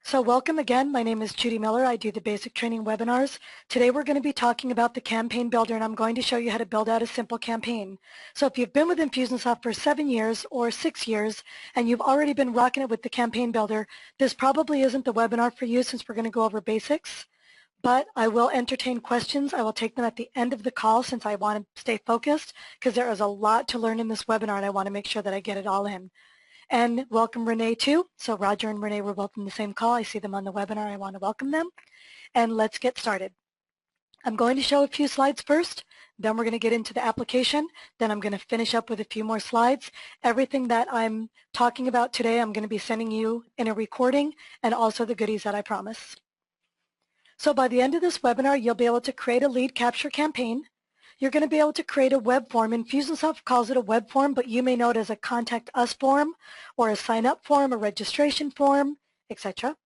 So welcome again. My name is Judi Miller. I do the basic training webinars. Today we're going to be talking about the campaign builder, and I'm going to show you how to build out a simple campaign. So if you've been with Infusionsoft for 7 years or 6 years and you've already been rocking it with the campaign builder, this probably isn't the webinar for you since we're going to go over basics. But I will entertain questions. I will take them at the end of the call since I want to stay focused because there is a lot to learn in this webinar and I want to make sure that I get it all in. And welcome Renee too. So Roger and Renee were both in the same call. I see them on the webinar. I want to welcome them. And let's get started. I'm going to show a few slides first. Then we're going to get into the application. Then I'm going to finish up with a few more slides. Everything that I'm talking about today, I'm going to be sending you in a recording and also the goodies that I promise. So by the end of this webinar, you'll be able to create a lead capture campaign. You're going to be able to create a web form. Infusionsoft calls it a web form, but you may know it as a contact us form or a sign up form, a registration form, etc.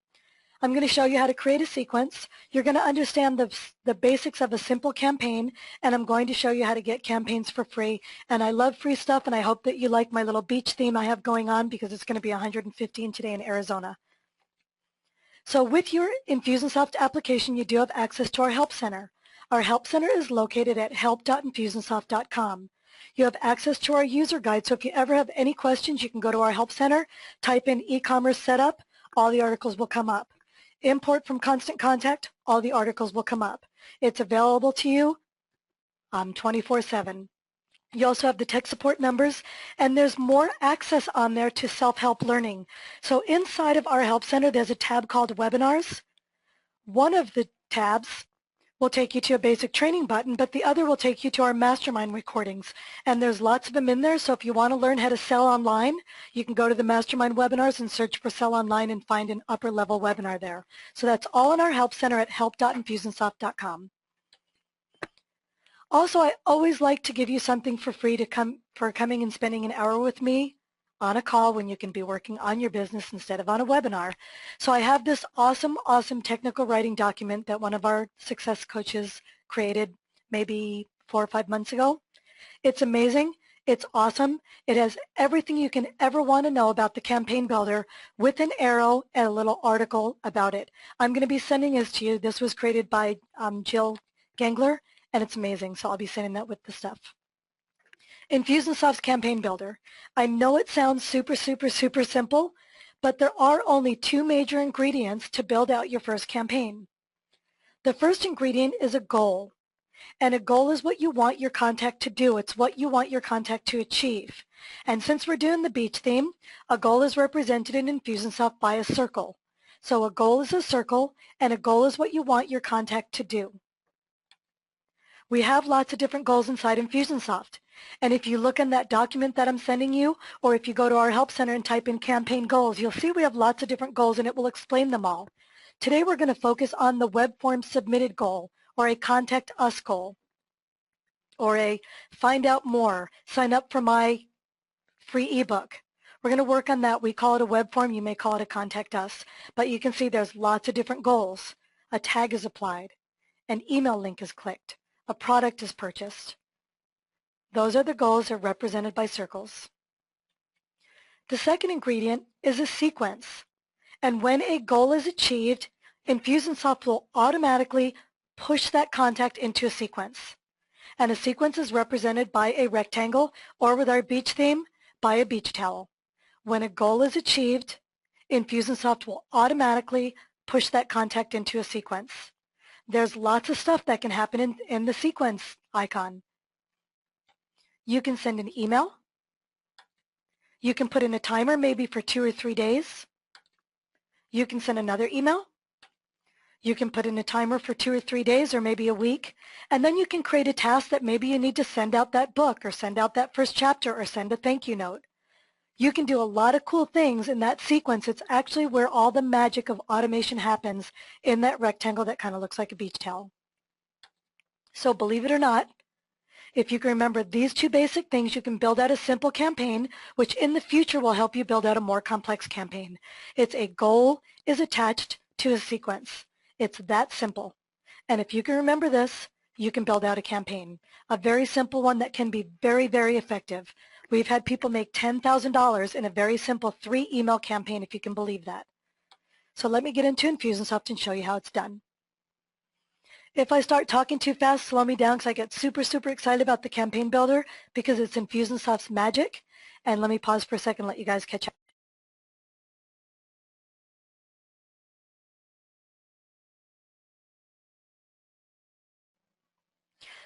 I'm going to show you how to create a sequence. You're going to understand the basics of a simple campaign, and I'm going to show you how to get campaigns for free. And I love free stuff, and I hope that you like my little beach theme I have going on because it's going to be 115 today in Arizona. So with your Infusionsoft application, you do have access to our Help Center. Our Help Center is located at help.infusionsoft.com. You have access to our user guide, so if you ever have any questions, you can go to our Help Center, type in e-commerce setup, all the articles will come up. Import from Constant Contact, all the articles will come up. It's available to you 24/7. You also have the tech support numbers, and there's more access on there to self-help learning. So inside of our Help Center, there's a tab called Webinars. One of the tabs will take you to a basic training button, but the other will take you to our mastermind recordings. And there's lots of them in there, so if you want to learn how to sell online, you can go to the mastermind webinars and search for sell online and find an upper level webinar there. So that's all in our Help Center at help.infusionsoft.com. Also, I always like to give you something for free for coming and spending an hour with me on a call when you can be working on your business instead of on a webinar. So I have this awesome technical writing document that one of our success coaches created maybe 4 or 5 months ago. It's amazing. It's awesome. It has everything you can ever want to know about the campaign builder with an arrow and a little article about it. I'm going to be sending this to you. This was created by Jill Gangler, and it's amazing. So I'll be sending that with the stuff. Infusionsoft's Campaign Builder. I know it sounds super simple, but there are only 2 major ingredients to build out your first campaign. The first ingredient is a goal, and a goal is what you want your contact to do. It's what you want your contact to achieve. And since we're doing the beach theme, a goal is represented in Infusionsoft by a circle. So a goal is a circle, and a goal is what you want your contact to do. We have lots of different goals inside Infusionsoft. And if you look in that document that I'm sending you, or if you go to our Help Center and type in campaign goals, you'll see we have lots of different goals and it will explain them all. Today we're going to focus on the web form submitted goal, or a contact us goal, or a find out more, sign up for my free ebook. We're going to work on that. We call it a web form. You may call it a contact us. But you can see there's lots of different goals. A tag is applied. An email link is clicked. A product is purchased. Those are the goals that are represented by circles. The second ingredient is a sequence. And when a goal is achieved, Infusionsoft will automatically push that contact into a sequence. And a sequence is represented by a rectangle, or with our beach theme, by a beach towel. When a goal is achieved, Infusionsoft will automatically push that contact into a sequence. There's lots of stuff that can happen in the sequence icon. You can send an email. You can put in a timer maybe for 2 or 3 days. You can send another email. You can put in a timer for 2 or 3 days or maybe a week. And then you can create a task that maybe you need to send out that book or send out that first chapter or send a thank you note. You can do a lot of cool things in that sequence. It's actually where all the magic of automation happens, in that rectangle that kind of looks like a beach towel. So believe it or not, if you can remember these 2 basic things, you can build out a simple campaign, which in the future will help you build out a more complex campaign. It's a goal is attached to a sequence. It's that simple. And if you can remember this, you can build out a campaign. A very simple one that can be very effective. We've had people make $10,000 in a very simple 3 email campaign, if you can believe that. So let me get into Infusionsoft and show you how it's done. If I start talking too fast, slow me down because I get super, super excited about the campaign builder because it's Infusionsoft's magic. And let me pause for a second and let you guys catch up.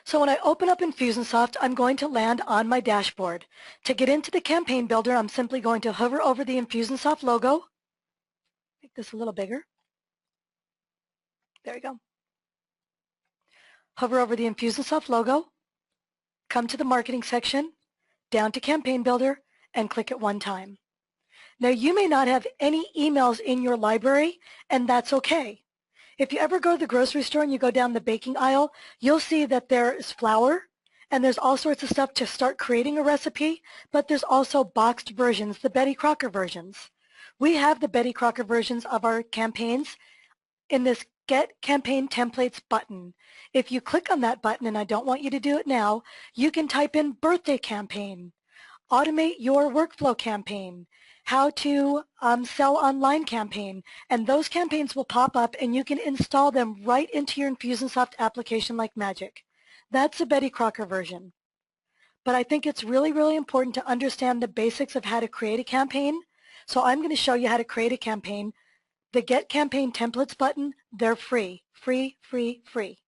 So when I open up Infusionsoft, I'm going to land on my dashboard. To get into the campaign builder, I'm simply going to hover over the Infusionsoft logo. Make this a little bigger. There we go. Hover over the Infusionsoft logo, come to the marketing section, down to campaign builder, and click it one time. Now you may not have any emails in your library, and that's okay. If you ever go to the grocery store and you go down the baking aisle, you'll see that there is flour and there's all sorts of stuff to start creating a recipe, but there's also boxed versions, the Betty Crocker versions. We have the Betty Crocker versions of our campaigns in this Get Campaign Templates button. If you click on that button, and I don't want you to do it now, you can type in birthday campaign, automate your workflow campaign, how to sell online campaign, and those campaigns will pop up and you can install them right into your Infusionsoft application like magic. That's the Betty Crocker version. But I think it's really, really important to understand the basics of how to create a campaign. So I'm going to show you how to create a campaign. The Get Campaign Templates button, they're free. Free, free, free.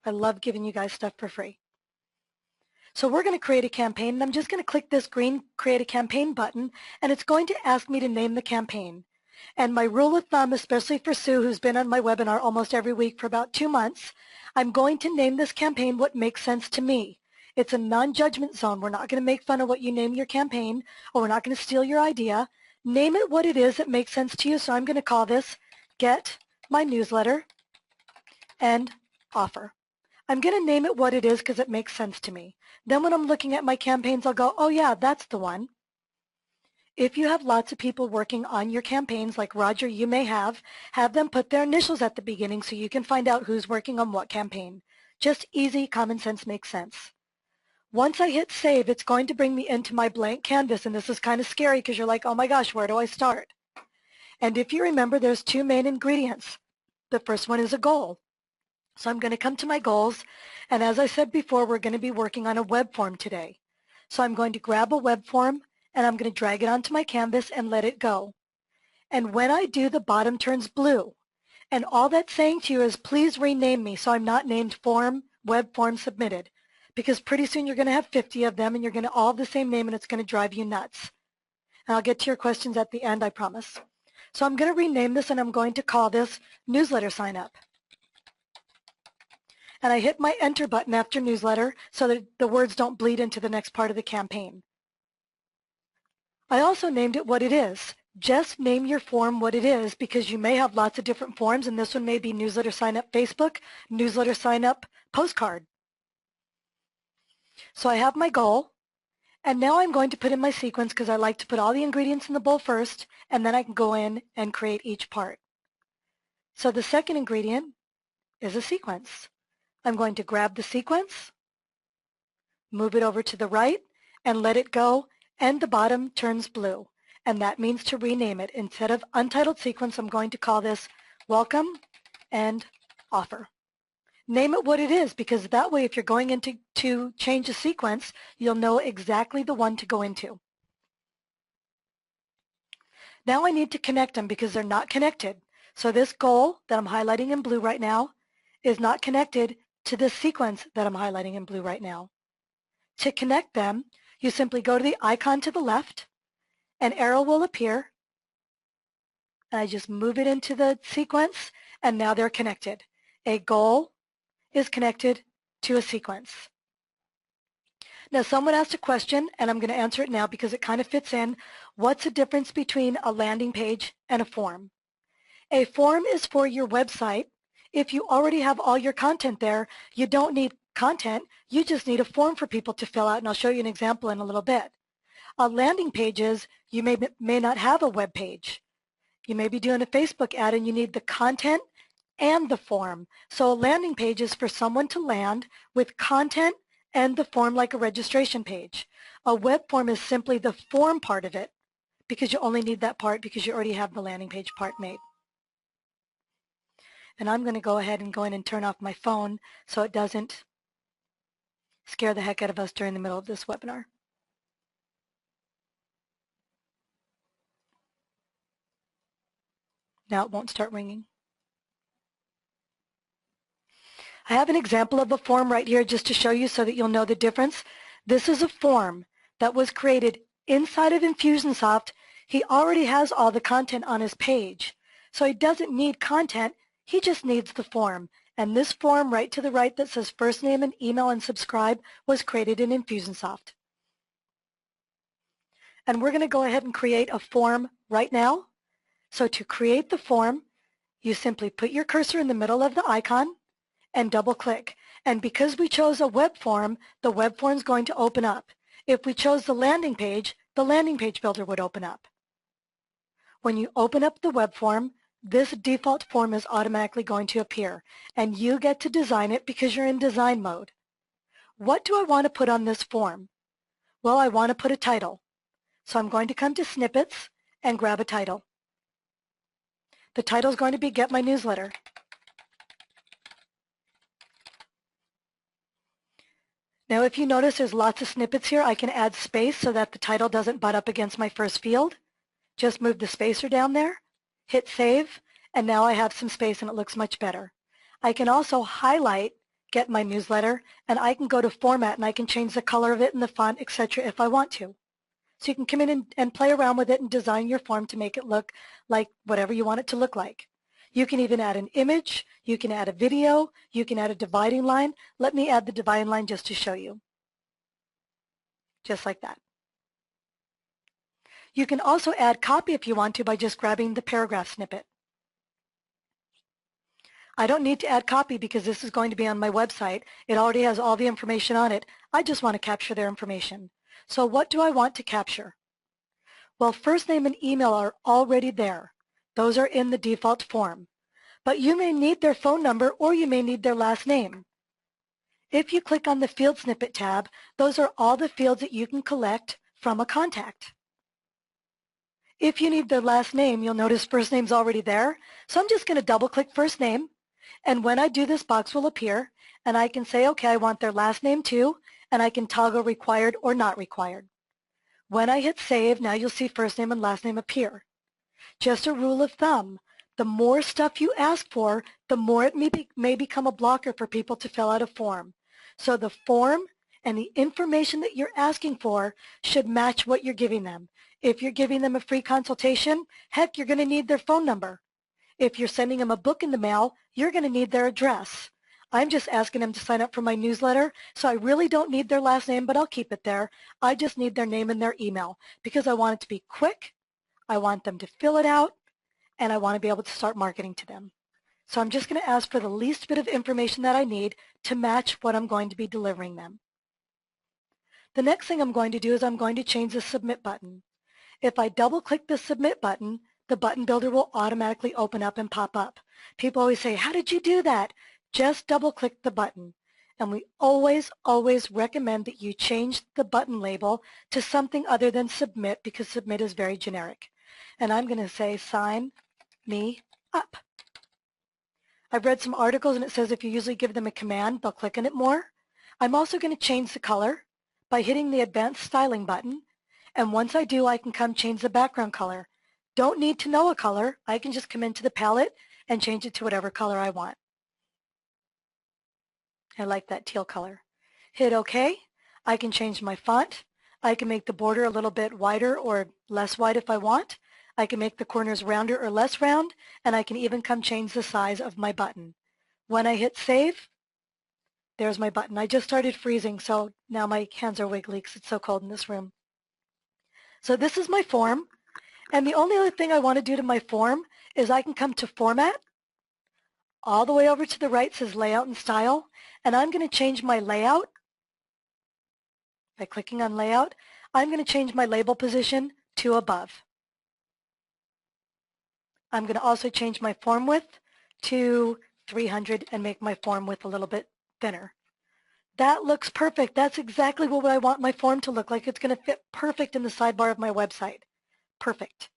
I love giving you guys stuff for free. So we're going to create a campaign, and I'm just going to click this green Create a Campaign button, and it's going to ask me to name the campaign. And my rule of thumb, especially for Sue, who's been on my webinar almost every week for about 2 months, I'm going to name this campaign what makes sense to me. It's a non-judgment zone. We're not going to make fun of what you name your campaign, or we're not going to steal your idea. Name it what it is that makes sense to you. So I'm going to call this Get My Newsletter and Offer. I'm going to name it what it is because it makes sense to me. Then when I'm looking at my campaigns, I'll go, oh yeah, that's the one. If you have lots of people working on your campaigns, like Roger, you may have them put their initials at the beginning so you can find out who's working on what campaign. Just easy, common sense makes sense. Once I hit save, it's going to bring me into my blank canvas, and this is kind of scary because you're like, oh my gosh, where do I start? And if you remember, there's two main ingredients. The first one is a goal. So I'm going to come to my goals, and as I said before, we're going to be working on a web form today. So I'm going to grab a web form, and I'm going to drag it onto my canvas and let it go. And when I do, the bottom turns blue. And all that's saying to you is, please rename me so I'm not named form, web form submitted. Because pretty soon you're going to have 50 of them, and you're going to all have the same name, and it's going to drive you nuts. And I'll get to your questions at the end, I promise. So I'm going to rename this, and I'm going to call this Newsletter Sign Up. And I hit my Enter button after newsletter so that the words don't bleed into the next part of the campaign. I also named it what it is. Just name your form what it is because you may have lots of different forms, and this one may be Newsletter Sign Up Facebook, Newsletter Sign Up Postcard. So I have my goal, and now I'm going to put in my sequence because I like to put all the ingredients in the bowl first, and then I can go in and create each part. So the second ingredient is a sequence. I'm going to grab the sequence, move it over to the right, and let it go, and the bottom turns blue. And that means to rename it. Instead of Untitled Sequence, I'm going to call this Welcome and Offer. Name it what it is, because that way if you're going into to change a sequence, you'll know exactly the one to go into. Now I need to connect them because they're not connected. So this goal that I'm highlighting in blue right now is not connected to this sequence that I'm highlighting in blue right now. To connect them, you simply go to the icon to the left, an arrow will appear, and I just move it into the sequence, and now they're connected. A goal is connected to a sequence. Now someone asked a question, and I'm going to answer it now because it kind of fits in. What's the difference between a landing page and a form? A form is for your website. If you already have all your content there, you don't need content. You just need a form for people to fill out, and I'll show you an example in a little bit. A landing page is you may not have a web page. You may be doing a Facebook ad, and you need the content and the form. So a landing page is for someone to land with content and the form like a registration page. A web form is simply the form part of it because you only need that part because you already have the landing page part made. And I'm going to go ahead and go in and turn off my phone so it doesn't scare the heck out of us during the middle of this webinar. Now it won't start ringing. I have an example of a form right here just to show you so that you'll know the difference. This is a form that was created inside of Infusionsoft. He already has all the content on his page. So he doesn't need content, he just needs the form. And this form right to the right that says first name and email and subscribe was created in Infusionsoft. And we're going to go ahead and create a form right now. So to create the form, you simply put your cursor in the middle of the icon and double click. And because we chose a web form, the web form is going to open up. If we chose the landing page builder would open up. When you open up the web form, this default form is automatically going to appear, and you get to design it because you're in design mode. What do I want to put on this form? Well, I want to put a title. So I'm going to come to snippets and grab a title. The title is going to be Get My Newsletter. Now if you notice there's lots of snippets here, I can add space so that the title doesn't butt up against my first field. Just move the spacer down there, hit save, and now I have some space and it looks much better. I can also highlight Get My Newsletter, and I can go to format and I can change the color of it and the font, etc. if I want to. So you can come in and play around with it and design your form to make it look like whatever you want it to look like. You can even add an image, you can add a video, you can add a dividing line. Let me add the dividing line just to show you. Just like that. You can also add copy if you want to by just grabbing the paragraph snippet. I don't need to add copy because this is going to be on my website. It already has all the information on it. I just want to capture their information. So what do I want to capture? Well, first name and email are already there. Those are in the default form. But you may need their phone number or you may need their last name. If you click on the Field Snippet tab, those are all the fields that you can collect from a contact. If you need their last name, you'll notice first name's already there. So I'm just going to double-click first name. And when I do, this box will appear. And I can say, okay, I want their last name too. And I can toggle required or not required. When I hit save, now you'll see first name and last name appear. Just a rule of thumb, the more stuff you ask for, the more it may become a blocker for people to fill out a form. So the form and the information that you're asking for should match what you're giving them. If you're giving them a free consultation, heck, you're going to need their phone number. If you're sending them a book in the mail, you're going to need their address. I'm just asking them to sign up for my newsletter, so I really don't need their last name, but I'll keep it there. I just need their name and their email because I want it to be quick, I want them to fill it out, and I want to be able to start marketing to them. So I'm just going to ask for the least bit of information that I need to match what I'm going to be delivering them. The next thing I'm going to do is I'm going to change the Submit button. If I double-click the Submit button, the button builder will automatically open up and pop up. People always say, how did you do that? Just double-click the button. And we always, always recommend that you change the button label to something other than Submit because Submit is very generic. And I'm going to say, sign me up. I've read some articles and it says if you usually give them a command, they'll click on it more. I'm also going to change the color by hitting the Advanced Styling button. And once I do, I can come change the background color. Don't need to know a color. I can just come into the palette and change it to whatever color I want. I like that teal color. Hit OK. I can change my font. I can make the border a little bit wider or less wide if I want. I can make the corners rounder or less round, and I can even come change the size of my button. When I hit save, there's my button. I just started freezing, so now my hands are wiggly because it's so cold in this room. So this is my form, and the only other thing I want to do to my form is I can come to Format. All the way over to the right says Layout and Style, and I'm going to change my layout. By clicking on Layout, I'm going to change my label position to above. I'm going to also change my form width to 300 and make my form width a little bit thinner. That looks perfect. That's exactly what I want my form to look like. It's going to fit perfect in the sidebar of my website. Perfect.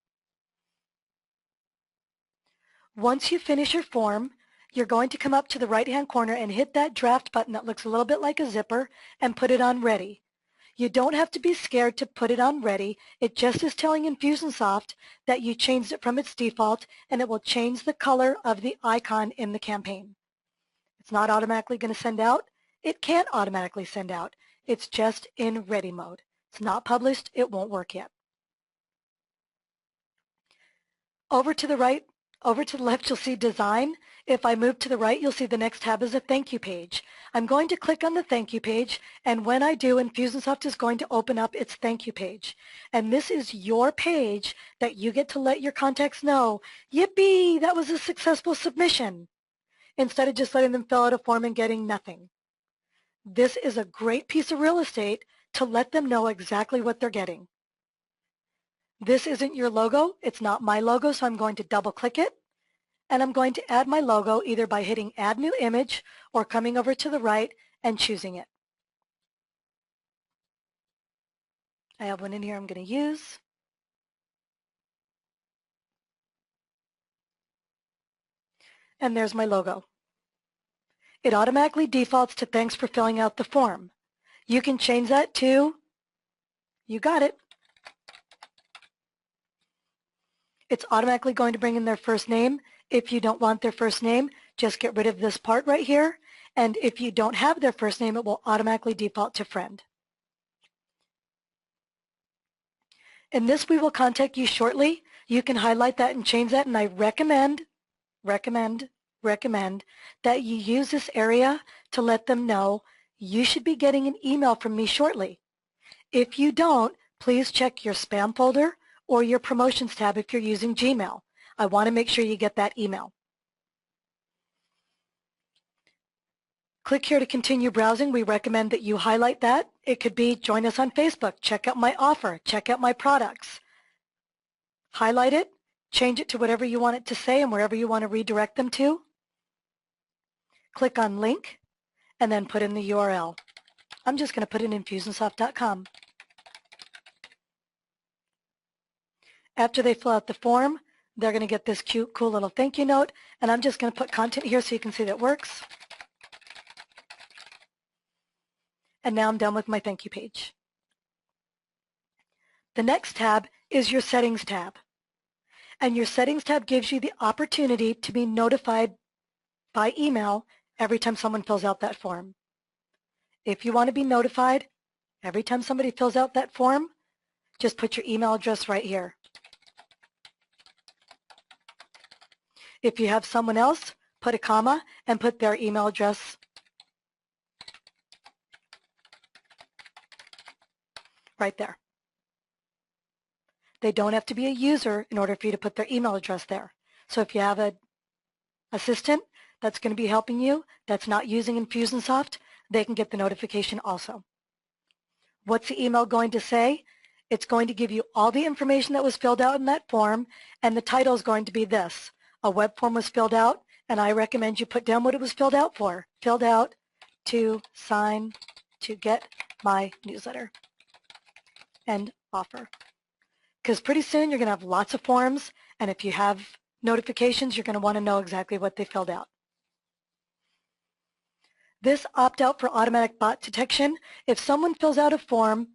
Once you finish your form, you're going to come up to the right-hand corner and hit that draft button that looks a little bit like a zipper and put it on ready. You don't have to be scared to put it on ready. It just is telling Infusionsoft that you changed it from its default, and it will change the color of the icon in the campaign. It's not automatically going to send out. It can't automatically send out. It's just in ready mode. It's not published. It won't work yet. Over to the right, over to the left, you'll see Design. If I move to the right, you'll see the next tab is a Thank You page. I'm going to click on the Thank You page, and when I do, Infusionsoft is going to open up its Thank You page. And this is your page that you get to let your contacts know, yippee, that was a successful submission, instead of just letting them fill out a form and getting nothing. This is a great piece of real estate to let them know exactly what they're getting. This isn't your logo. It's not my logo, so I'm going to double click it. And I'm going to add my logo either by hitting Add New Image or coming over to the right and choosing it. I have one in here I'm going to use. And there's my logo. It automatically defaults to thanks for filling out the form. You can change that to, you got it. It's automatically going to bring in their first name. If you don't want their first name, just get rid of this part right here. And if you don't have their first name, it will automatically default to friend. In this, we will contact you shortly. You can highlight that and change that, and I recommend that you use this area to let them know you should be getting an email from me shortly. If you don't, please check your spam folder or your promotions tab if you're using Gmail. I want to make sure you get that email. Click here to continue browsing. We recommend that you highlight that. It could be join us on Facebook, check out my offer, check out my products. Highlight it, change it to whatever you want it to say and wherever you want to redirect them to. Click on link and then put in the URL. I'm just going to put in Infusionsoft.com. After they fill out the form, they're going to get this cute, cool little thank you note, and I'm just going to put content here so you can see that it works. And now I'm done with my thank you page. The next tab is your settings tab. And your settings tab gives you the opportunity to be notified by email every time someone fills out that form. If you want to be notified every time somebody fills out that form, just put your email address right here. If you have someone else, put a comma and put their email address right there. They don't have to be a user in order for you to put their email address there. So if you have an assistant that's going to be helping you that's not using Infusionsoft, they can get the notification also. What's the email going to say? It's going to give you all the information that was filled out in that form, and the title is going to be this. A web form was filled out, and I recommend you put down what it was filled out for. Filled out to sign to get my newsletter and offer. Because pretty soon you're going to have lots of forms, and if you have notifications, you're going to want to know exactly what they filled out. This opt-out for automatic bot detection, if someone fills out a form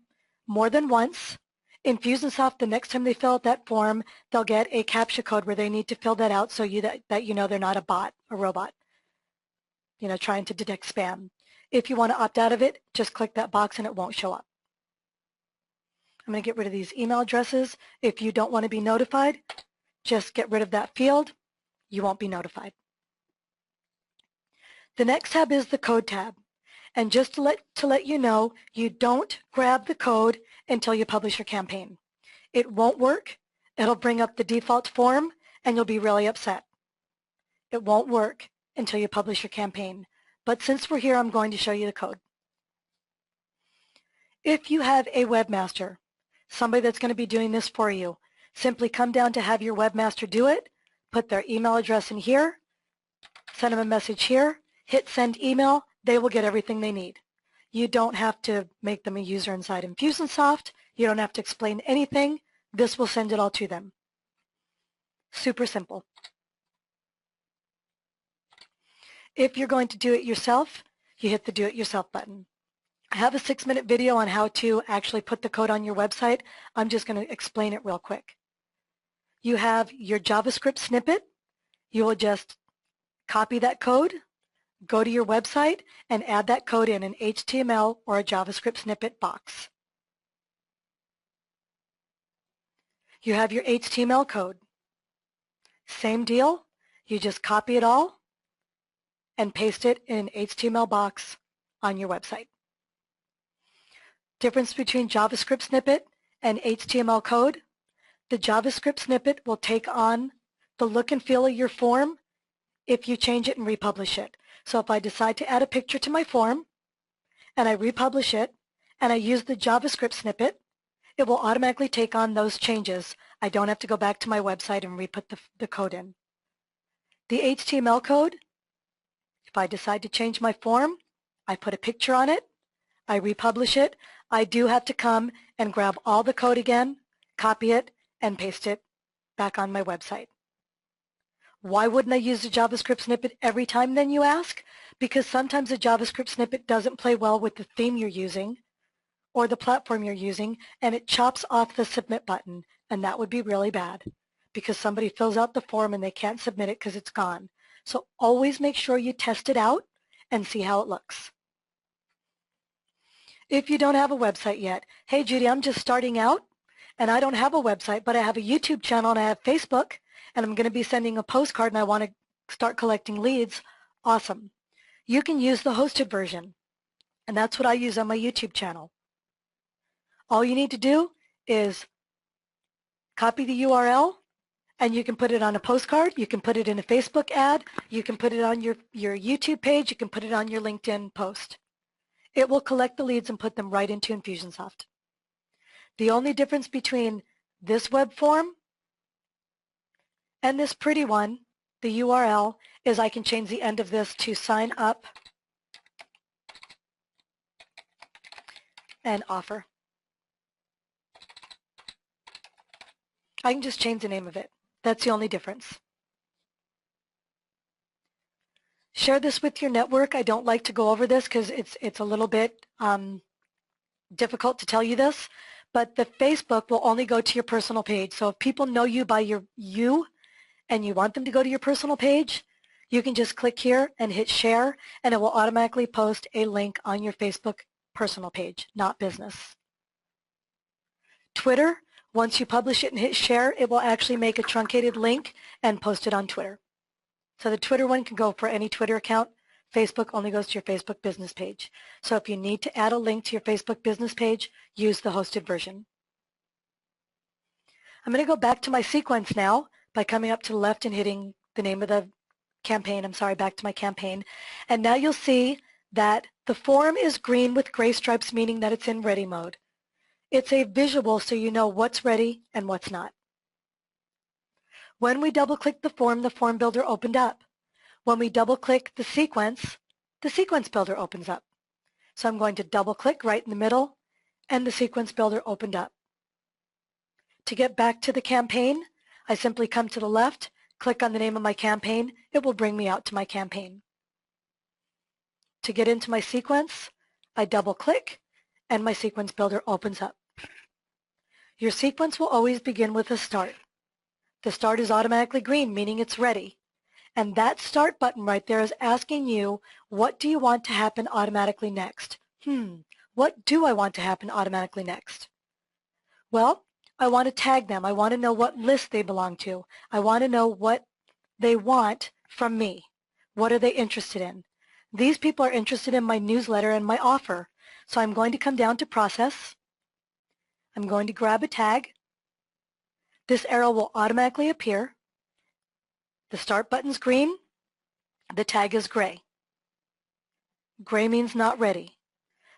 more than once, Infusionsoft, the next time they fill out that form, they'll get a CAPTCHA code where they need to fill that out so that you know they're not a bot, a robot, trying to detect spam. If you want to opt out of it, just click that box and it won't show up. I'm going to get rid of these email addresses. If you don't want to be notified, just get rid of that field. You won't be notified. The next tab is the code tab. And just to let you know, you don't grab the code until you publish your campaign. It won't work. It'll bring up the default form, and you'll be really upset. It won't work until you publish your campaign. But since we're here, I'm going to show you the code. If you have a webmaster, somebody that's going to be doing this for you, simply come down to have your webmaster do it, put their email address in here, send them a message here, hit send email, they will get everything they need. You don't have to make them a user inside Infusionsoft. You don't have to explain anything. This will send it all to them. Super simple. If you're going to do it yourself, you hit the Do It Yourself button. I have a 6-minute video on how to actually put the code on your website. I'm just going to explain it real quick. You have your JavaScript snippet. You will just copy that code, go to your website, and add that code in an HTML or a JavaScript snippet box. You have your HTML code. Same deal. You just copy it all and paste it in an HTML box on your website. Difference between JavaScript snippet and HTML code. The JavaScript snippet will take on the look and feel of your form if you change it and republish it. So if I decide to add a picture to my form and I republish it and I use the JavaScript snippet, it will automatically take on those changes. I don't have to go back to my website and re-put the code in. The HTML code, if I decide to change my form, I put a picture on it, I republish it, I do have to come and grab all the code again, copy it, and paste it back on my website. Why wouldn't I use the JavaScript snippet every time then, you ask? Because sometimes the JavaScript snippet doesn't play well with the theme you're using or the platform you're using, and it chops off the submit button, and that would be really bad because somebody fills out the form and they can't submit it because it's gone. So always make sure you test it out and see how it looks. If you don't have a website yet, hey Judy, I'm just starting out and I don't have a website, but I have a YouTube channel and I have Facebook, and I'm going to be sending a postcard and I want to start collecting leads. Awesome. You can use the hosted version, and that's what I use on my YouTube channel. All you need to do is copy the URL, and you can put it on a postcard, you can put it in a Facebook ad, you can put it on your YouTube page, you can put it on your LinkedIn post. It will collect the leads and put them right into Infusionsoft. The only difference between this web form and this pretty one, the URL, is I can change the end of this to sign up and offer. I can just change the name of it. That's the only difference. Share this with your network. I don't like to go over this because it's a little bit difficult to tell you this, but the Facebook will only go to your personal page. So if people know you by you and you want them to go to your personal page, you can just click here and hit share, and it will automatically post a link on your Facebook personal page, not business. Twitter, once you publish it and hit share, it will actually make a truncated link and post it on Twitter. So the Twitter one can go for any Twitter account. Facebook only goes to your Facebook business page. So if you need to add a link to your Facebook business page, use the hosted version. I'm going to go back to my sequence now by coming up to the left and hitting the name of the campaign. I'm sorry, back to my campaign. And now you'll see that the form is green with gray stripes, meaning that it's in ready mode. It's a visual so you know what's ready and what's not. When we double-click the form builder opened up. When we double-click the sequence builder opens up. So I'm going to double-click right in the middle, and the sequence builder opened up. To get back to the campaign, I simply come to the left, click on the name of my campaign. It will bring me out to my campaign. To get into my sequence, I double-click, and my sequence builder opens up. Your sequence will always begin with a start. The start is automatically green, meaning it's ready. And that start button right there is asking you, what do you want to happen automatically next? What do I want to happen automatically next? Well, I want to tag them. I want to know what list they belong to. I want to know what they want from me. What are they interested in? These people are interested in my newsletter and my offer. So I'm going to come down to process. I'm going to grab a tag. This arrow will automatically appear. The start button's green. The tag is gray. Gray means not ready.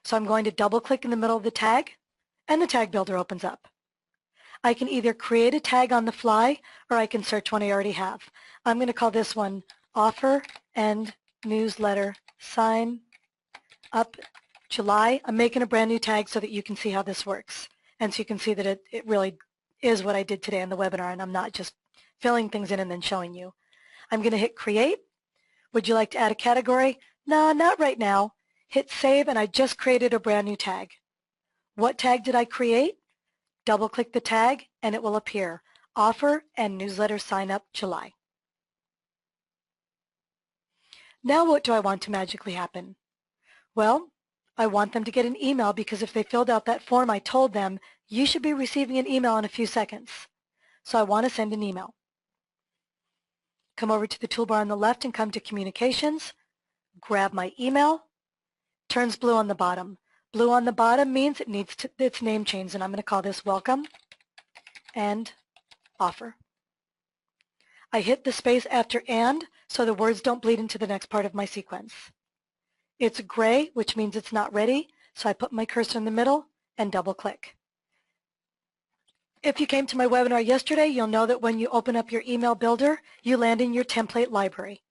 So I'm going to double click in the middle of the tag, and the tag builder opens up. I can either create a tag on the fly, or I can search one I already have. I'm going to call this one Offer and Newsletter Sign Up July. I'm making a brand new tag so that you can see how this works. And so you can see that it really is what I did today in the webinar, and I'm not just filling things in and then showing you. I'm going to hit create. Would you like to add a category? No, not right now. Hit save and I just created a brand new tag. What tag did I create? Double click the tag and it will appear. Offer and newsletter sign up July. Now what do I want to magically happen? Well, I want them to get an email because if they filled out that form, I told them you should be receiving an email in a few seconds. So I want to send an email. Come over to the toolbar on the left and come to Communications. Grab my email. Turns blue on the bottom. Blue on the bottom means it needs its name changed, and I'm going to call this Welcome and Offer. I hit the space after and so the words don't bleed into the next part of my sequence. It's gray, which means it's not ready, so I put my cursor in the middle and double click. If you came to my webinar yesterday, you'll know that when you open up your email builder, you land in your template library.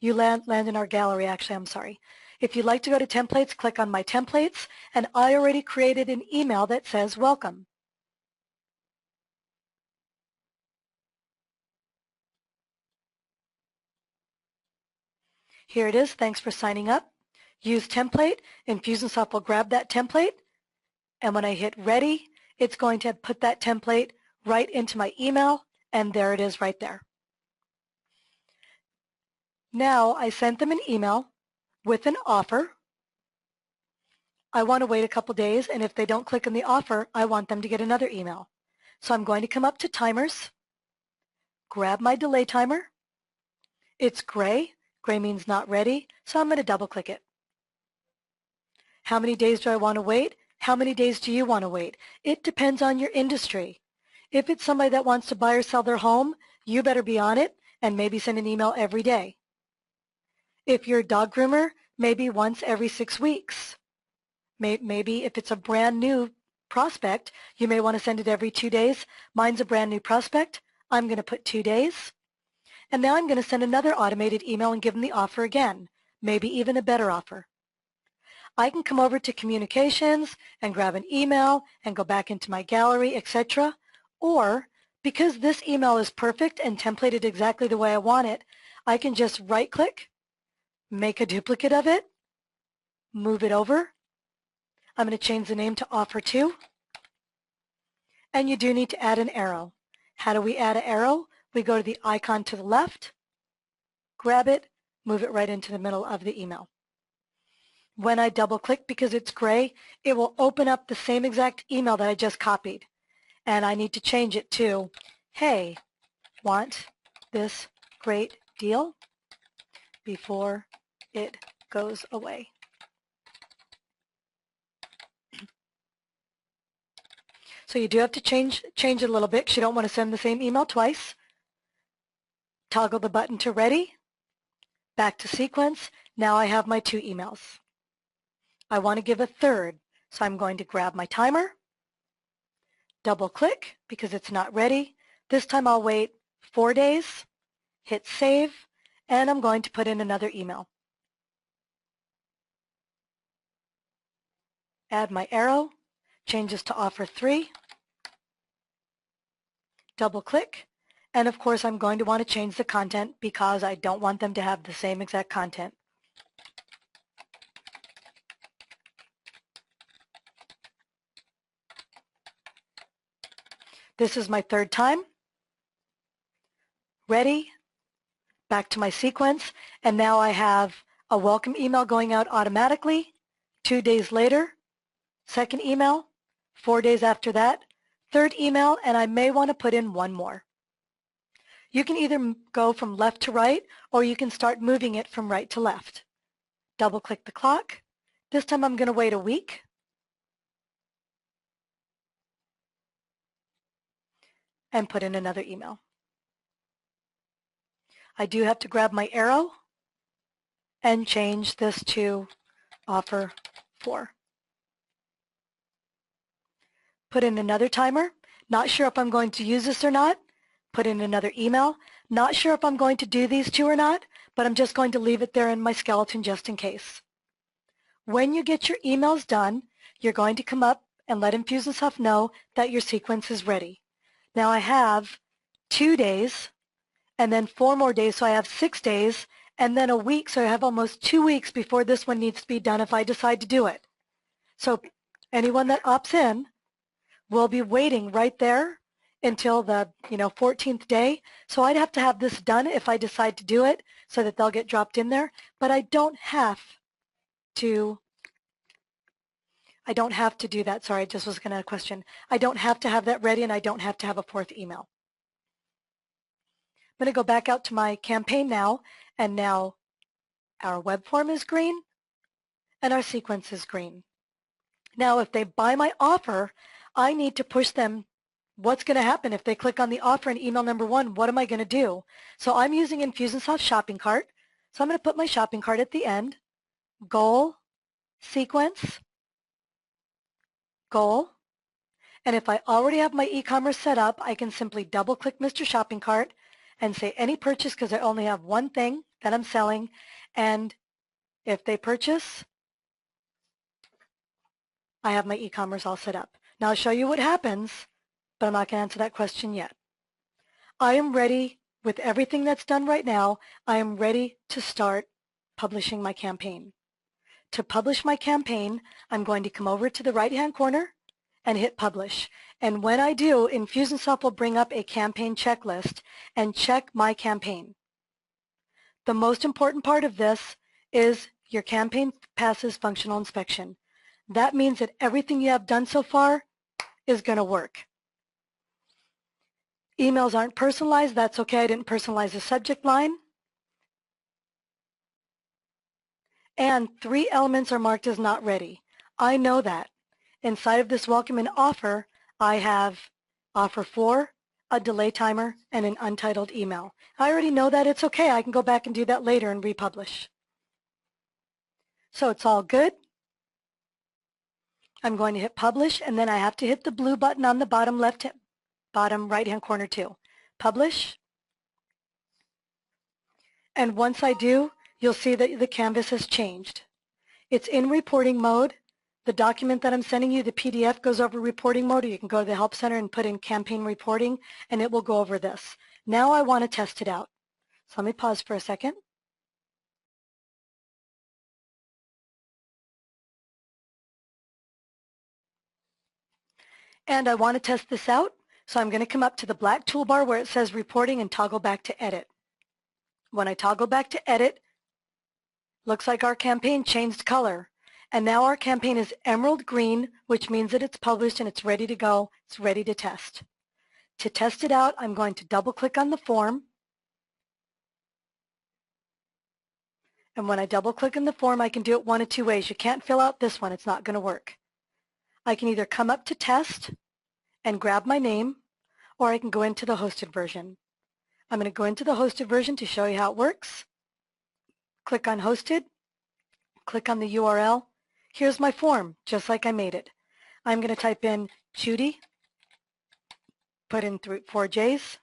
You land in our gallery, actually, I'm sorry. If you'd like to go to templates, click on my templates, and I already created an email that says welcome. Here it is, thanks for signing up. Use template, Infusionsoft will grab that template, and when I hit ready, it's going to put that template right into my email, and there it is right there. Now I sent them an email with an offer. I want to wait a couple days, and if they don't click on the offer, I want them to get another email. So I'm going to come up to timers, grab my delay timer. It's gray. Gray means not ready, so I'm going to double click it. How many days do I want to wait? How many days do you want to wait? It depends on your industry. If it's somebody that wants to buy or sell their home, you better be on it and maybe send an email every day. If you're a dog groomer, maybe once every 6 weeks. Maybe if it's a brand new prospect, you may want to send it every 2 days. Mine's a brand new prospect. I'm going to put 2 days. And now I'm going to send another automated email and give them the offer again, maybe even a better offer. I can come over to Communications and grab an email and go back into my gallery, etc. Or, because this email is perfect and templated exactly the way I want it, I can just right-click, make a duplicate of it, move it over. I'm going to change the name to Offer 2. And you do need to add an arrow. How do we add an arrow? We go to the icon to the left, grab it, move it right into the middle of the email. When I double click, because it's gray, it will open up the same exact email that I just copied. And I need to change it to, hey, want this great deal before it goes away. So you do have to change it a little bit because you don't want to send the same email twice. Toggle the button to ready, back to sequence. Now I have my 2 emails. I want to give a third, so I'm going to grab my timer, double click because it's not ready. This time I'll wait 4 days, hit save, and I'm going to put in another email. Add my arrow, changes to Offer 3, double click, and of course I'm going to want to change the content because I don't want them to have the same exact content. This is my 3rd time. Ready, back to my sequence, and now I have a welcome email going out automatically. 2 days later, 2nd email, 4 days after that, 3rd email, and I may want to put in 1 more. You can either go from left to right, or you can start moving it from right to left. Double click the clock. This time I'm going to wait a week. And put in another email. I do have to grab my arrow and change this to Offer 4. Put in another timer. Not sure if I'm going to use this or not. Put in another email. Not sure if I'm going to do these 2 or not, but I'm just going to leave it there in my skeleton just in case. When you get your emails done, you're going to come up and let Infusionsoft know that your sequence is ready. Now I have 2 days and then 4 more days, so I have 6 days, and then a week, so I have almost 2 weeks before this one needs to be done if I decide to do it. So anyone that opts in will be waiting right there until the 14th day. So I'd have to have this done if I decide to do it so that they'll get dropped in there, but I don't have to do that. Sorry, I just was going to question. I don't have to have that ready, and I don't have to have a 4th email. I'm going to go back out to my campaign now, and now our web form is green and our sequence is green. Now, if they buy my offer, I need to push them. What's going to happen if they click on the offer in email number 1? What am I going to do? So I'm using Infusionsoft Shopping Cart. So I'm going to put my shopping cart at the end. Goal, sequence, goal. And if I already have my e-commerce set up, I can simply double-click Mr. Shopping Cart and say any purchase, because I only have one thing that I'm selling. And if they purchase, I have my e-commerce all set up. Now I'll show you what happens, but I'm not going to answer that question yet. I am ready with everything that's done right now. I am ready to start publishing my campaign. To publish my campaign, I'm going to come over to the right-hand corner and hit publish. And when I do, Infusionsoft will bring up a campaign checklist and check my campaign. The most important part of this is your campaign passes functional inspection. That means that everything you have done so far is going to work. Emails aren't personalized. That's okay. I didn't personalize the subject line. And 3 elements are marked as not ready. I know that. Inside of this welcome and offer, I have offer 4, a delay timer, and an untitled email. I already know that. It's okay. I can go back and do that later and republish. So it's all good. I'm going to hit publish, and then I have to hit the blue button on the bottom right-hand corner too. Publish. And once I do, you'll see that the canvas has changed. It's in reporting mode. The document that I'm sending you, the PDF, goes over reporting mode, or you can go to the Help Center and put in campaign reporting, and it will go over this. Now I want to test it out. So let me pause for a second. And I want to test this out, so I'm going to come up to the black toolbar where it says reporting and toggle back to edit. When I toggle back to edit, looks like our campaign changed color. And now our campaign is emerald green, which means that it's published and it's ready to go. It's ready to test. To test it out, I'm going to double click on the form. And when I double click on the form, I can do it one of 2 ways. You can't fill out this one. It's not going to work. I can either come up to test and grab my name, or I can go into the hosted version. I'm going to go into the hosted version to show you how it works. Click on hosted. Click on the URL. Here's my form, just like I made it. I'm going to type in Judi, put in 4 J's,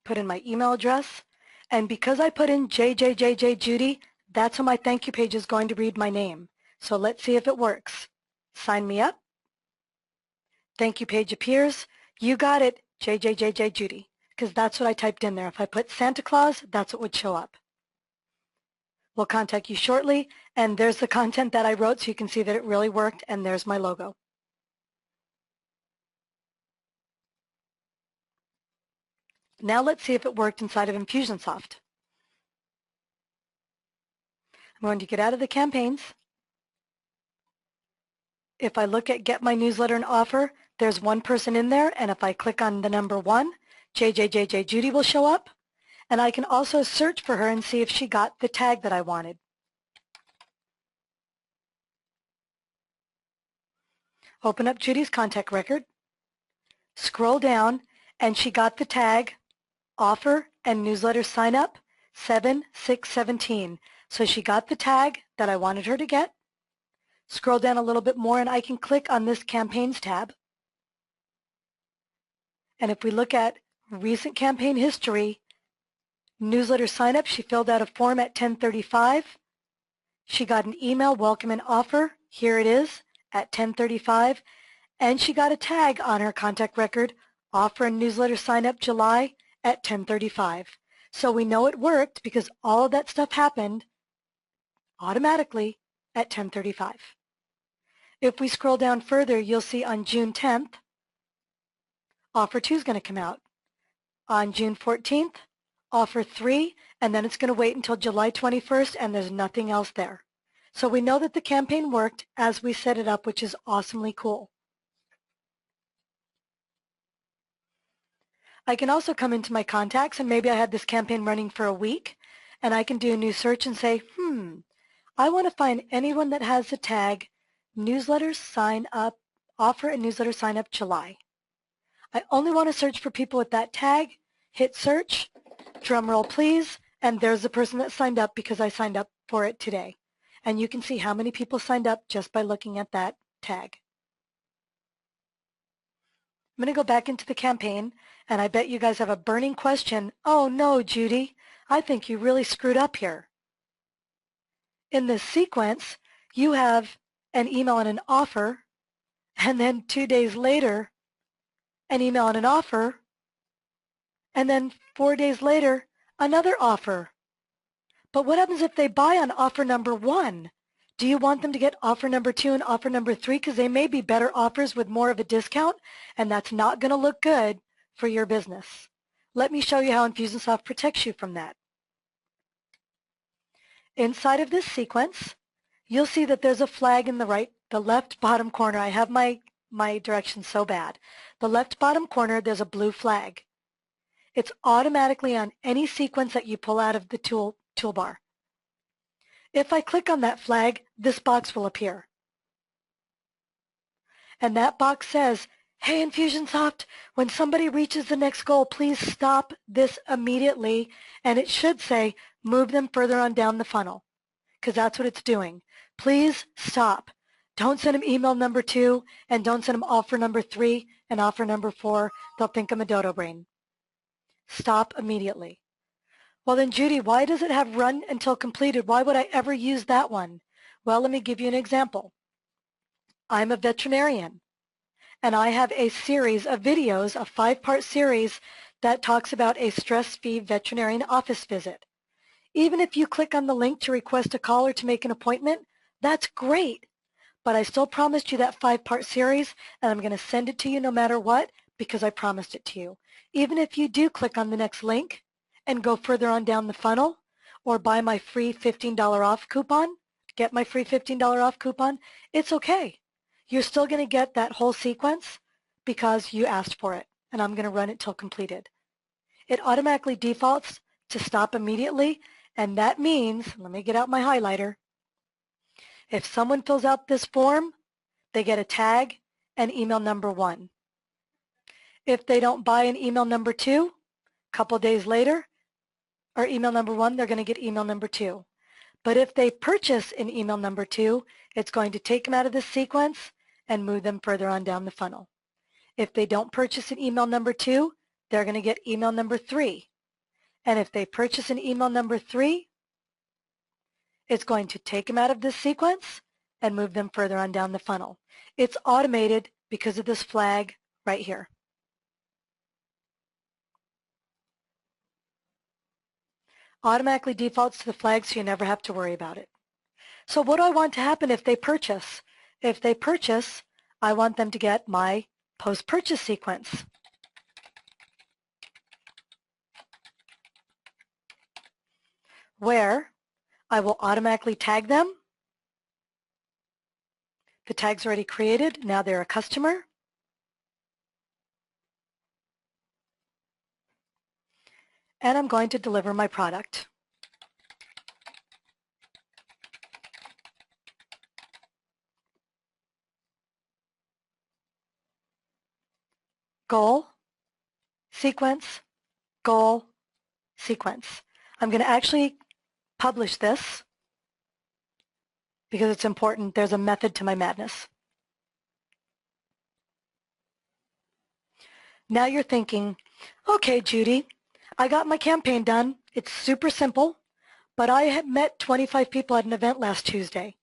put in my email address, and because I put in JJJJ that's how my thank you page is going to read my name. So let's see if it works. Sign me up. Thank you page appears. You got it, JJJJ Judi, because that's what I typed in there. If I put Santa Claus, that's what would show up. We'll contact you shortly, and there's the content that I wrote so you can see that it really worked, and there's my logo. Now let's see if it worked inside of Infusionsoft. I'm going to get out of the campaigns. If I look at Get My Newsletter and Offer, there's one person in there, and if I click on the number 1, JJJJ Judi will show up, and I can also search for her and see if she got the tag that I wanted. Open up Judi's contact record, scroll down, and she got the tag Offer and Newsletter Sign Up 7/6/17. So she got the tag that I wanted her to get. Scroll down a little bit more, and I can click on this Campaigns tab. And if we look at recent campaign history, newsletter sign-up, she filled out a form at 10:35. She got an email, welcome and offer, Here it is at 10:35, and she got a tag on her contact record, offer and newsletter sign up July at 10:35. So we know it worked because all of that stuff happened automatically at 10:35. If we scroll down further, you'll see on June 10th, offer 2 is going to come out. On June 14th, offer 3, and then it's going to wait until July 21st, and there's nothing else there. So we know that the campaign worked as we set it up, which is awesomely cool. I can also come into my contacts, and maybe I had this campaign running for a week, and I can do a new search and say, I want to find anyone that has the tag newsletter sign up, offer and newsletter sign up July. I only want to search for people with that tag, hit search, drum roll please, and there's the person that signed up because I signed up for it today. And you can see how many people signed up just by looking at that tag. I'm going to go back into the campaign, and I bet you guys have a burning question. Oh no, Judi, I think you really screwed up here. In this sequence, you have an email and an offer, and then 2 days later, an email and an offer, and then 4 days later, another offer. But what happens if they buy on offer number 1? Do you want them to get offer number 2 and offer number 3? Because they may be better offers with more of a discount, and that's not going to look good for your business. Let me show you how Infusionsoft protects you from that. Inside of this sequence, you'll see that there's a flag in the left bottom corner. I have my directions so bad. The left bottom corner, there's a blue flag. It's automatically on any sequence that you pull out of the toolbar. If I click on that flag, this box will appear. And that box says, hey Infusionsoft, when somebody reaches the next goal, please stop this immediately. And it should say, move them further on down the funnel, because that's what it's doing. Please stop. Don't send them email number 2, and don't send them offer number 3 and offer number 4. They'll think I'm a dodo brain. Stop immediately. Well then, Judi, why does it have run until completed? Why would I ever use that one? Well, let me give you an example. I'm a veterinarian, and I have a series of videos, a 5-part series that talks about a stress-free veterinarian office visit. Even if you click on the link to request a call or to make an appointment, that's great. But I still promised you that 5-part series, and I'm going to send it to you no matter what, because I promised it to you. Even if you do click on the next link and go further on down the funnel, or buy my free $15 off coupon, get my free $15 off coupon, it's okay. You're still going to get that whole sequence because you asked for it, and I'm going to run it till completed. It automatically defaults to stop immediately, and that means, let me get out my highlighter, if someone fills out this form, they get a tag and email number 1. If they don't buy an email number 2, a couple days later, or email number 1, they're going to get email number 2. But if they purchase an email number 2, it's going to take them out of this sequence and move them further on down the funnel. If they don't purchase an email number 2, they're going to get email number 3. And if they purchase an email number 3, it's going to take them out of this sequence and move them further on down the funnel. It's automated because of this flag right here. Automatically defaults to the flag, so you never have to worry about it. So what do I want to happen if they purchase? If they purchase, I want them to get my post-purchase sequence. Where I will automatically tag them. The tag's already created. Now they're a customer. And I'm going to deliver my product. Goal, sequence, goal, sequence. I'm going to actually publish this because it's important. There's a method to my madness. Now you're thinking, okay, Judi, I got my campaign done. It's super simple, but I had met 25 people at an event last Tuesday.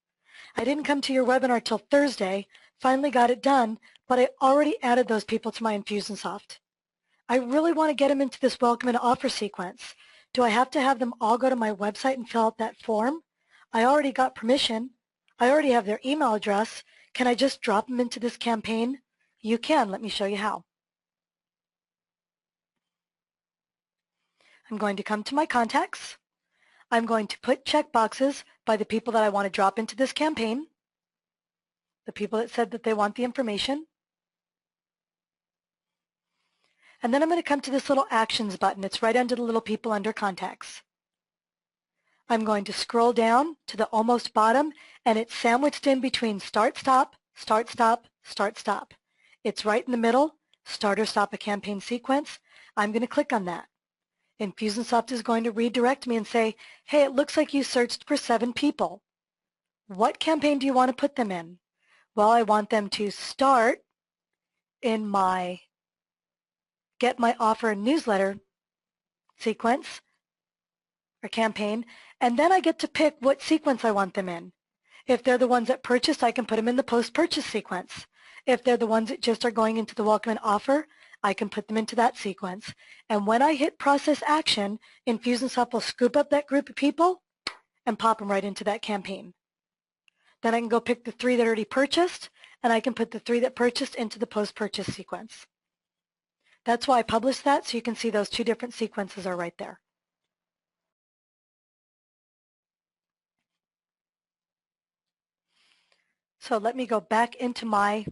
I didn't come to your webinar till Thursday, finally got it done, but I already added those people to my Infusionsoft. I really want to get them into this welcome and offer sequence. Do I have to have them all go to my website and fill out that form? I already got permission. I already have their email address. Can I just drop them into this campaign? You can. Let me show you how. I'm going to come to my contacts. I'm going to put checkboxes by the people that I want to drop into this campaign, the people that said that they want the information. And then I'm going to come to this little actions button. It's right under the little people under contacts. I'm going to scroll down to the almost bottom, and it's sandwiched in between start, stop, start, stop, start, stop. It's right in the middle, start or stop a campaign sequence. I'm going to click on that. Infusionsoft is going to redirect me and say, hey, it looks like you searched for 7 people. What campaign do you want to put them in? Well, I want them to start in my Get My Offer newsletter sequence or campaign, and then I get to pick what sequence I want them in. If they're the ones that purchased, I can put them in the post-purchase sequence. If they're the ones that just are going into the welcome and offer, I can put them into that sequence. And when I hit process action, Infusionsoft will scoop up that group of people and pop them right into that campaign. Then I can go pick the 3 that already purchased, and I can put the 3 that purchased into the post-purchase sequence. That's why I published that, so you can see those 2 different sequences are right there. So let me go back into my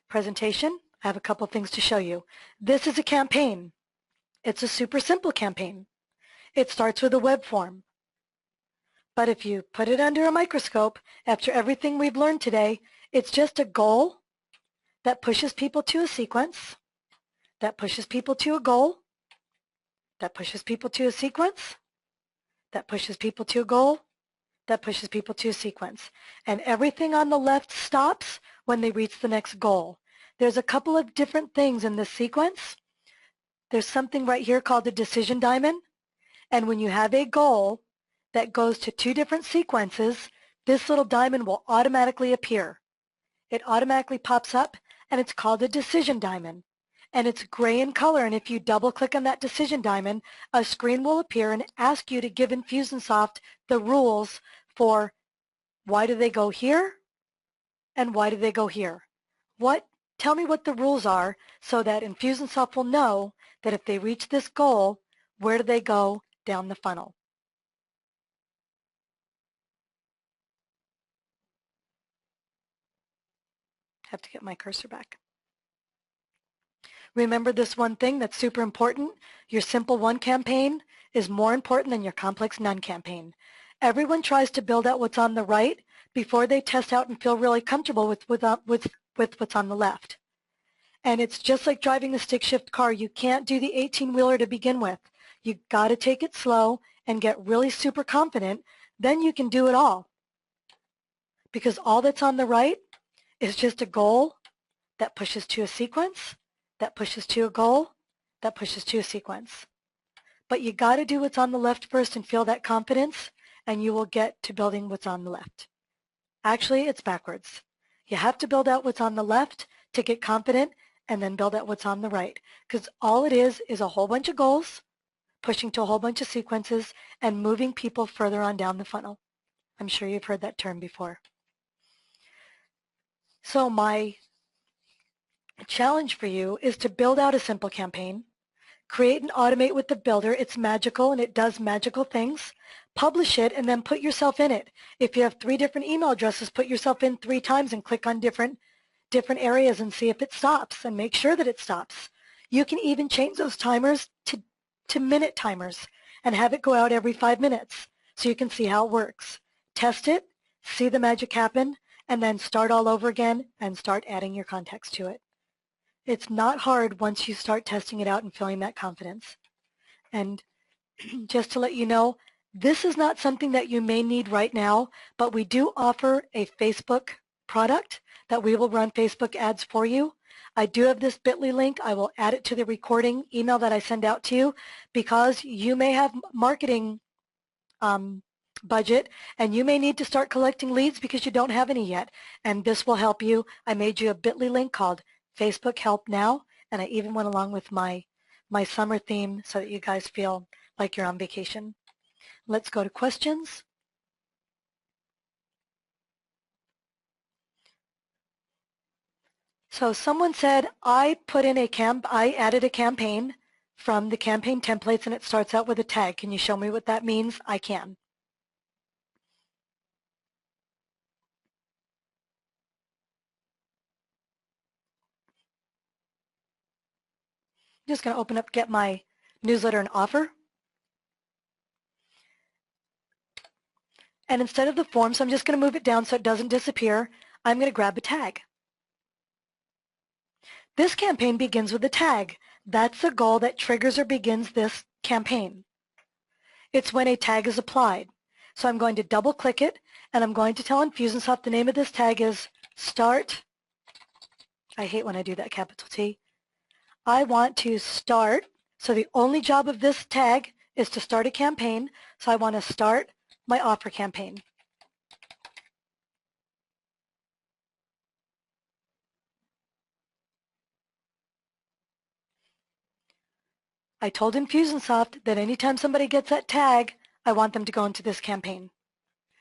presentation. I have a couple things to show you. This is a campaign. It's a super simple campaign. It starts with a web form. But if you put it under a microscope, after everything we've learned today, it's just a goal that pushes people to a sequence, that pushes people to a goal, that pushes people to a sequence, that pushes people to a goal, that pushes people to a sequence. And everything on the left stops when they reach the next goal. There's a couple of different things in this sequence. There's something right here called a decision diamond. And when you have a goal that goes to 2 different sequences, this little diamond will automatically appear. It automatically pops up, and it's called a decision diamond. And it's gray in color, and if you double-click on that decision diamond, a screen will appear and ask you to give Infusionsoft the rules for why do they go here and why do they go here. Tell me what the rules are so that Infusionsoft will know that if they reach this goal, where do they go down the funnel. Have to get my cursor back. Remember this one thing that's super important. Your simple 1 campaign is more important than your complex none campaign. Everyone tries to build out what's on the right before they test out and feel really comfortable with what's on the left. And it's just like driving the stick shift car. You can't do the 18-wheeler to begin with. You got to take it slow and get really super confident. Then you can do it all. Because all that's on the right is just a goal that pushes to a sequence, that pushes to a goal, that pushes to a sequence. But you got to do what's on the left first and feel that confidence, and you will get to building what's on the left. Actually, it's backwards. You have to build out what's on the left to get confident, and then build out what's on the right. Because all it is a whole bunch of goals, pushing to a whole bunch of sequences, and moving people further on down the funnel. I'm sure you've heard that term before. So my challenge for you is to build out a simple campaign, create and automate with the builder. It's magical and it does magical things. Publish it and then put yourself in it. If you have 3 different email addresses, put yourself in 3 times and click on different areas and see if it stops and make sure that it stops. You can even change those timers to minute timers and have it go out every 5 minutes so you can see how it works. Test it, see the magic happen, and then start all over again and start adding your context to it. It's not hard once you start testing it out and feeling that confidence. And just to let you know, this is not something that you may need right now, but we do offer a Facebook product that we will run Facebook ads for you. I do have this bit.ly link. I will add it to the recording email that I send out to you because you may have marketing budget, and you may need to start collecting leads because you don't have any yet, and this will help you. I made you a bit.ly link called Facebook Help Now, and I even went along with my summer theme so that you guys feel like you're on vacation. Let's go to questions. So someone said, I added a campaign from the campaign templates and it starts out with a tag. Can you show me what that means? I can. I'm just going to open up Get My Newsletter and Offer. And instead of the form, so I'm just going to move it down so it doesn't disappear, I'm going to grab a tag. This campaign begins with a tag. That's the goal that triggers or begins this campaign. It's when a tag is applied. So I'm going to double click it and I'm going to tell Infusionsoft the name of this tag is Start. I hate when I do that capital T. I want to start. So the only job of this tag is to start a campaign. So I want to start my offer campaign. I told Infusionsoft that anytime somebody gets that tag, I want them to go into this campaign.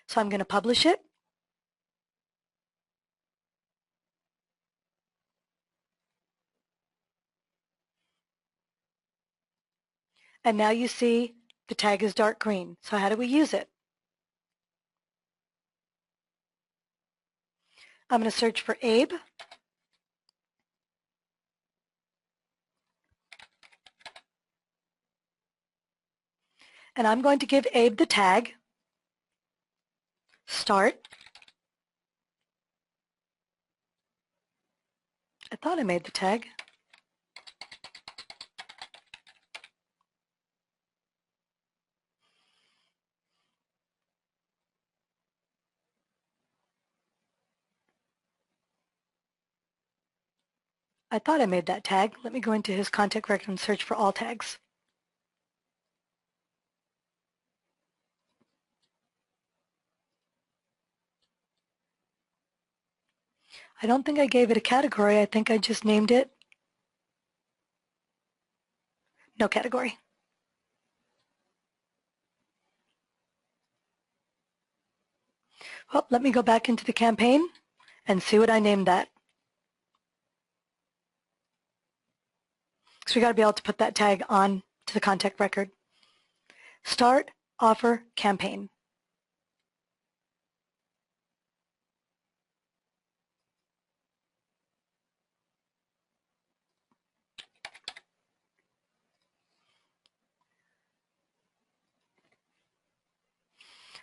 So I'm going to publish it. And now you see the tag is dark green. So how do we use it? I'm going to search for Abe. And I'm going to give Abe the tag, Start. I thought I made the tag. I thought I made that tag. Let me go into his contact record and search for all tags. I don't think I gave it a category. I think I just named it no category. Well, let me go back into the campaign and see what I named that. So we got to be able to put that tag on to the contact record. Start offer campaign.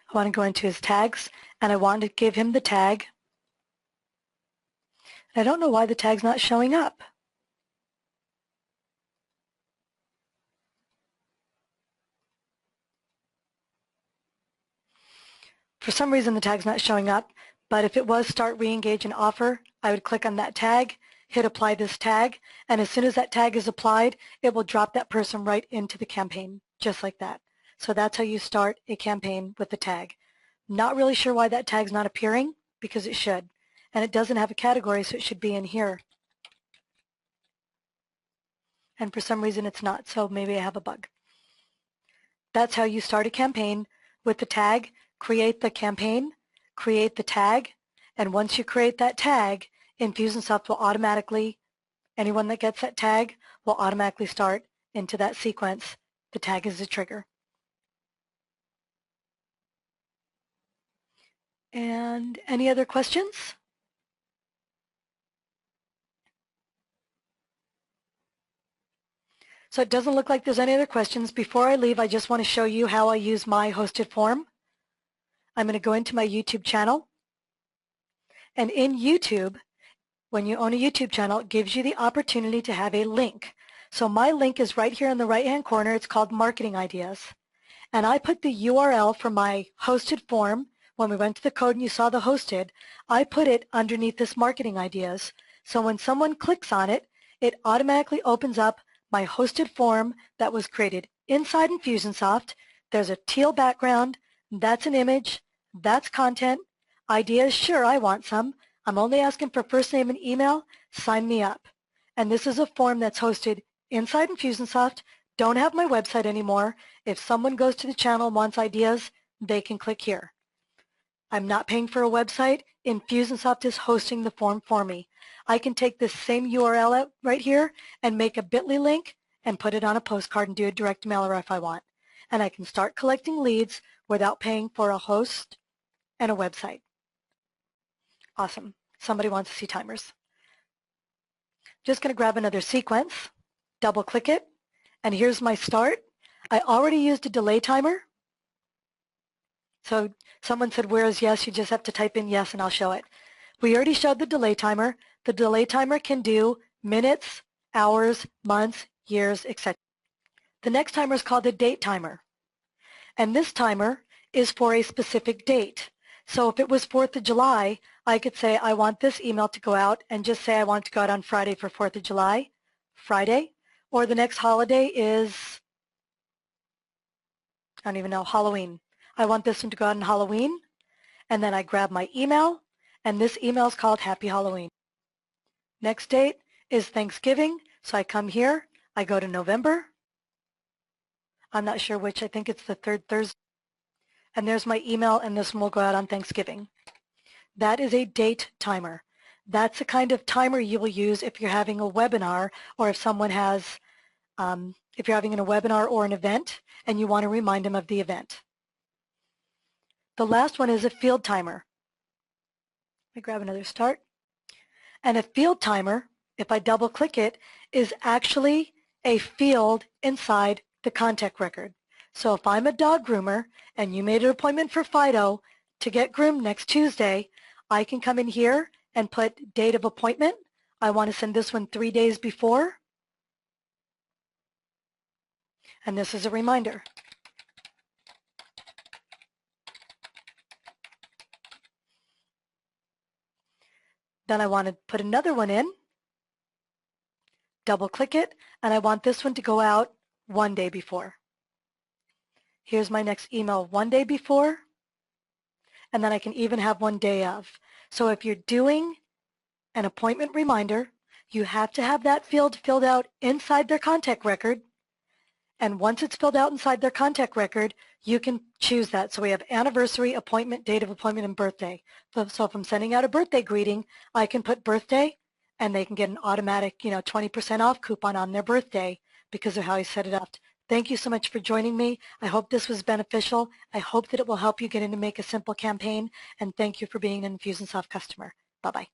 I want to go into his tags and I want to give him the tag. I don't know why the tag's not showing up. For some reason the tag's not showing up, but if it was Start Re-Engage and Offer, I would click on that tag, hit Apply this tag, and as soon as that tag is applied, it will drop that person right into the campaign, just like that. So that's how you start a campaign with the tag. Not really sure why that tag's not appearing, because it should. And it doesn't have a category, so it should be in here. And for some reason it's not, so maybe I have a bug. That's how you start a campaign with the tag. Create the campaign, create the tag, and once you create that tag, Infusionsoft will automatically, anyone that gets that tag will automatically start into that sequence. The tag is the trigger. And any other questions? So it doesn't look like there's any other questions. Before I leave, I just want to show you how I use my hosted form. I'm going to go into my YouTube channel. And in YouTube, when you own a YouTube channel, it gives you the opportunity to have a link. So my link is right here in the right-hand corner. It's called Marketing Ideas. And I put the URL for my hosted form. When we went to the code and you saw the hosted, I put it underneath this Marketing Ideas. So when someone clicks on it, it automatically opens up my hosted form that was created inside Infusionsoft. There's a teal background. That's an image. That's content. Ideas, sure, I want some. I'm only asking for first name and email. Sign me up. And this is a form that's hosted inside Infusionsoft. Don't have my website anymore. If someone goes to the channel and wants ideas, they can click here. I'm not paying for a website. Infusionsoft is hosting the form for me. I can take this same URL out right here and make a bit.ly link and put it on a postcard and do a direct mailer if I want. And I can start collecting leads without paying for a host and a website. Awesome. Somebody wants to see timers. Just going to grab another sequence, double click it, and here's my start. I already used a delay timer. So someone said, where is yes? You just have to type in yes and I'll show it. We already showed the delay timer. The delay timer can do minutes, hours, months, years, etc. The next timer is called the date timer. And this timer is for a specific date. So if it was 4th of July, I could say I want this email to go out and just say I want it to go out on Friday for 4th of July, Friday, or the next holiday is, I don't even know, Halloween. I want this one to go out on Halloween, and then I grab my email, and this email is called Happy Halloween. Next date is Thanksgiving, so I come here, I go to November. I'm not sure which, I think it's the 3rd Thursday. And there's my email, and this one will go out on Thanksgiving. That is a date timer. That's the kind of timer you will use if you're having a webinar or if someone has, if you're having a webinar or an event and you want to remind them of the event. The last one is a field timer. Let me grab another start. And a field timer, if I double click it, is actually a field inside the contact record. So if I'm a dog groomer and you made an appointment for Fido to get groomed next Tuesday, I can come in here and put date of appointment. I want to send this one 3 days before. And this is a reminder. Then I want to put another one in, double click it, and I want this one to go out 1 day before. Here's my next email 1 day before, and then I can even have 1 day of. So if you're doing an appointment reminder, you have to have that field filled out inside their contact record, and once it's filled out inside their contact record, you can choose that. So we have anniversary, appointment, date of appointment, and birthday. So if I'm sending out a birthday greeting, I can put birthday, and they can get an automatic 20% off coupon on their birthday because of how I set it up. Thank you so much for joining me. I hope this was beneficial. I hope that it will help you get in to make a simple campaign, and thank you for being an Infusionsoft customer. Bye-bye.